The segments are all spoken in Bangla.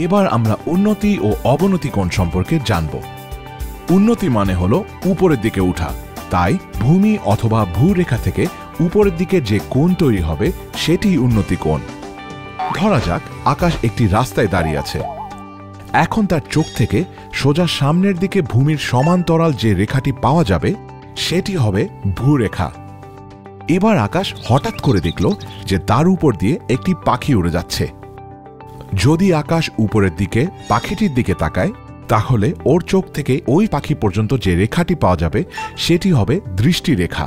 এবার আমরা উন্নতি ও অবনতি কোণ সম্পর্কে জানব। উন্নতি মানে হলো উপরের দিকে উঠা, তাই ভূমি অথবা ভূরেখা থেকে উপরের দিকে যে কোণ তৈরি হবে সেটি উন্নতি কোণ। ধরা যাক আকাশ একটি রাস্তায় দাঁড়িয়ে আছে। এখন তার চোখ থেকে সোজা সামনের দিকে ভূমির সমান্তরাল যে রেখাটি পাওয়া যাবে সেটি হবে ভূরেখা। এবার আকাশ হঠাৎ করে দেখল যে তার উপর দিয়ে একটি পাখি উড়ে যাচ্ছে। যদি আকাশ উপরের দিকে পাখিটির দিকে তাকায় তাহলে ওর চোখ থেকে ওই পাখি পর্যন্ত যে রেখাটি পাওয়া যাবে সেটি হবে দৃষ্টিরেখা।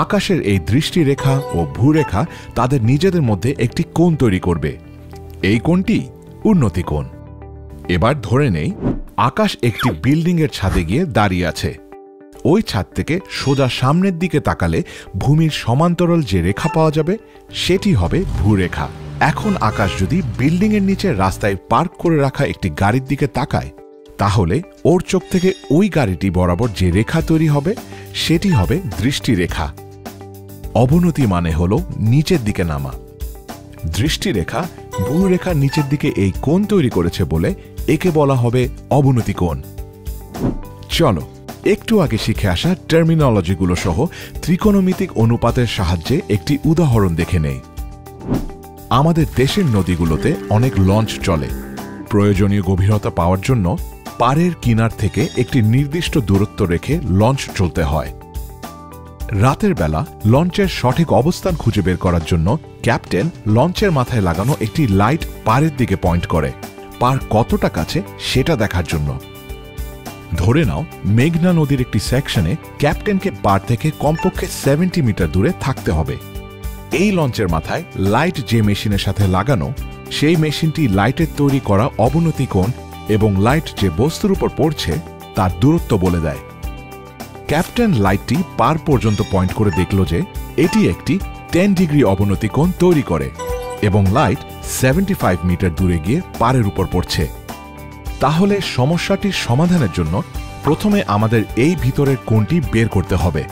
আকাশের এই দৃষ্টিরেখা ও ভূরেখা তাদের নিজেদের মধ্যে একটি কোণ তৈরি করবে। এই কোণটি উন্নতি কোণ। এবার ধরে নেই আকাশ একটি বিল্ডিংয়ের ছাদে গিয়ে দাঁড়িয়ে আছে। ওই ছাদ থেকে সোজা সামনের দিকে তাকালে ভূমির সমান্তরাল যে রেখা পাওয়া যাবে সেটি হবে ভূরেখা। এখন আকাশ যদি বিল্ডিংয়ের নিচে রাস্তায় পার্ক করে রাখা একটি গাড়ির দিকে তাকায় তাহলে ওর চোখ থেকে ওই গাড়িটি বরাবর যে রেখা তৈরি হবে সেটি হবে দৃষ্টিরেখা। অবনতি মানে হলো নিচের দিকে নামা। দৃষ্টিরেখা ভূরেখার নিচের দিকে এই কোণ তৈরি করেছে বলে একে বলা হবে অবনতি কোণ। চলো একটু আগে শিখে আসা টার্মিনোলজিগুলো সহ ত্রিকোণমিতিক অনুপাতের সাহায্যে একটি উদাহরণ দেখে নেই। আমাদের দেশের নদীগুলোতে অনেক লঞ্চ চলে। প্রয়োজনীয় গভীরতা পাওয়ার জন্য পাড়ের কিনার থেকে একটি নির্দিষ্ট দূরত্ব রেখে লঞ্চ চলতে হয়। রাতের বেলা লঞ্চের সঠিক অবস্থান খুঁজে বের করার জন্য ক্যাপ্টেন লঞ্চের মাথায় লাগানো একটি লাইট পাড়ের দিকে পয়েন্ট করে, পাড় কতটা কাছে সেটা দেখার জন্য। ধরে নাও মেঘনা নদীর একটি সেকশনে ক্যাপ্টেনকে পাড় থেকে কমপক্ষে 70 মিটার দূরে থাকতে হবে। এই লঞ্চের মাথায় লাইট যে মেশিনের সাথে লাগানো সেই মেশিনটি লাইটের তৈরি করা অবনতি কোণ এবং লাইট যে বস্তুর উপর পড়ছে তার দূরত্ব বলে দেয়। ক্যাপ্টেন লাইটটি পার পর্যন্ত পয়েন্ট করে দেখল যে এটি একটি 10 ডিগ্রি অবনতি কোণ তৈরি করে এবং লাইট 75 মিটার দূরে গিয়ে পাড়ের উপর পড়ছে। তাহলে সমস্যাটির সমাধানের জন্য প্রথমে আমাদের এই ভিতরের কোণটি বের করতে হবে।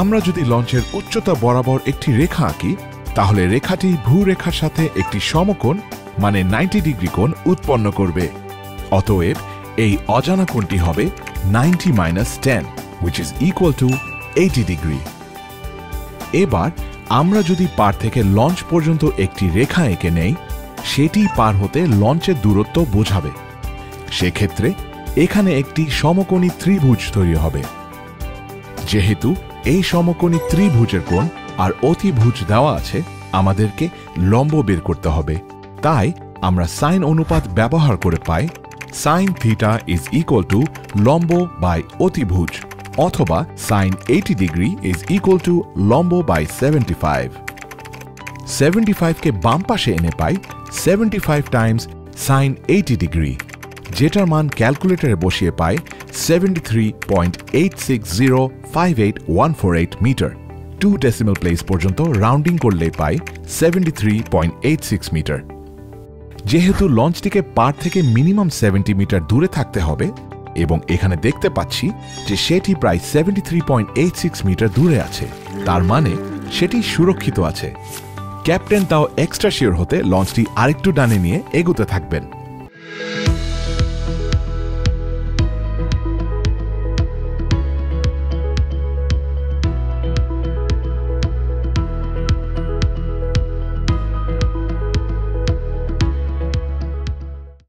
আমরা যদি লঞ্চের উচ্চতা বরাবর একটি রেখা আঁকি তাহলে রেখাটি ভূরেখার সাথে একটি সমকোণ মানে 90 ডিগ্রি কোণ উৎপন্ন করবে। অতএব এই অজানা কোণটি হবে 90 - 10 which is equal to 80 degree. এবার আমরা যদি পার থেকে লঞ্চ পর্যন্ত একটি রেখা এঁকে নেই সেটি পার হতে লঞ্চের দূরত্ব বোঝাবে। সেক্ষেত্রে এখানে একটি সমকোণী ত্রিভুজ তৈরি হবে। যেহেতু এই সমকোণী ত্রিভুজের কোণ আর অতিভুজ দেওয়া আছে আমাদেরকে লম্ব বের করতে হবে। তাই আমরা সাইন অনুপাত ব্যবহার করে পাই sin θ is equal to লম্ব বাই অতিভুজ, অথবা sin 80 degree is equal to লম্ব বাই 75। 75কে বাম পাশে এনে পাই 75 টাইমস sin 80 ডিগ্রি, যেটার মান ক্যালকুলেটরে বসিয়ে পাই 73.86058,148 মিটার। 2 ডেসিমাল প্লেস পর্যন্ত রাউন্ডিং করলে পাই 73.86 মিটার। যেহেতু লঞ্চটিকে পাড় থেকে মিনিমাম 70 মিটার দূরে থাকতে হবে এবং এখানে দেখতে পাচ্ছি যে সেটি প্রায় 73.86 মিটার দূরে আছে, তার মানে সেটি সুরক্ষিত আছে। ক্যাপ্টেন তাও এক্সট্রা শিওর হতে লঞ্চটি আরেকটু ডানে নিয়ে এগোতে থাকবেন।